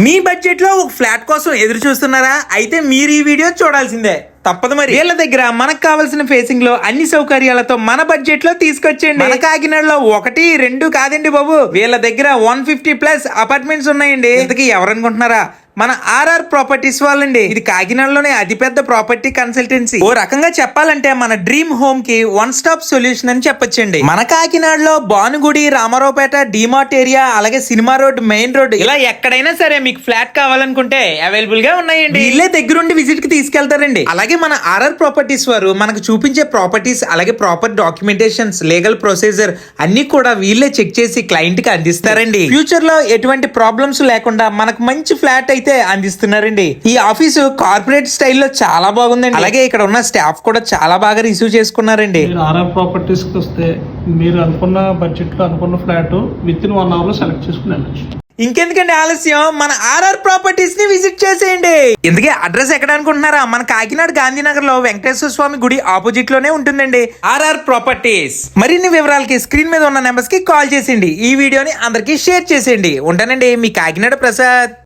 మీ budget లో ఒక flat కోసం ఎదురు చూస్తున్నారా? అయితే మీరు ఈ వీడియో చూడాల్సిందే, తప్పదు. మరి వీళ్ళ దగ్గర మనకు కావాల్సిన ఫేసింగ్ లో అన్ని సౌకర్యాలతో మన బడ్జెట్ లో తీసుకొచ్చేయండి. మన కాకినాడలో 1, 2 కాదండి బాబు, వీళ్ళ దగ్గర 150+ అపార్ట్మెంట్స్ ఉన్నాయండి. ఇంతకీ ఎవరనుకుంటున్నారా? మన ఆర్ఆర్ ప్రాపర్టీస్ వాళ్ళండి. ఇది కాకినాడలోనే అతిపెద్ద ప్రాపర్టీ కన్సల్టెన్సీ. ఓ రకంగా చెప్పాలంటే మన డ్రీమ్ హోమ్ కి వన్ స్టాప్ సొల్యూషన్ అని చెప్పొచ్చండి. మన కాకినాడలో భానుగుడి, రామారావుపేట, డిమార్ట్ ఏరియా, అలాగే సినిమా రోడ్, మెయిన్ రోడ్, ఇలా ఎక్కడైనా సరే మీకు ఫ్లాట్ కావాలనుకుంటే అవైలబుల్ గా ఉన్నాయండి. వీళ్ళే దగ్గరుండి విజిట్ కి తీసుకెళ్తారండి. అలాగే మన ఆర్ఆర్ ప్రాపర్టీస్ వారు మనకు చూపించే ప్రాపర్టీస్, అలాగే ప్రాపర్ డాక్యుమెంటేషన్స్, లీగల్ ప్రొసీజర్ అన్ని కూడా వీళ్ళే చెక్ చేసి క్లయింట్ కి అందిస్తారండి. ఫ్యూచర్ లో ఎటువంటి ప్రాబ్లమ్స్ లేకుండా మనకు మంచి ఫ్లాట్ అయితే అందిస్తున్నారండి. ఈ ఆఫీసు కార్పొరేట్ స్టైల్లో చాలా బాగుందండి. అలాగే ఇక్కడ ఉన్న స్టాఫ్ కూడా చాలా బాగా రిసీవ్ చేసుకున్నారండి. ఆర్ఆర్ ప్రాపర్టీస్ కి వస్తే మీరు అనుకున్న బడ్జెట్ లో అనుకున్న ఫ్లాట్ విత్ ఇన్ 1 అవర్ లో సెలెక్ట్ చేసుకుని వెళ్ళచ్చు. ఇంకెందుకండి ఆలస్యం, మన ఆర్ఆర్ ప్రాపర్టీస్ ని విజిట్ చేసేయండి. ఎందుకే అడ్రస్ ఎక్కడ అనుకుంటున్నారా? మన కాకినాడ గాంధీనగర్ లో వెంకటేశ్వర స్వామి గుడి ఆపోజిట్ లోనే ఉంటుందండి ఆర్ఆర్ ప్రాపర్టీస్. మరిన్ని వివరాలకి స్క్రీన్ మీద ఉన్న నెంబర్స్ కి కాల్ చేసేయండి. ఈ వీడియోని అందరికి షేర్ చేసేయండి. ఉంటానండి, మీ కాకినాడ ప్రసాద్.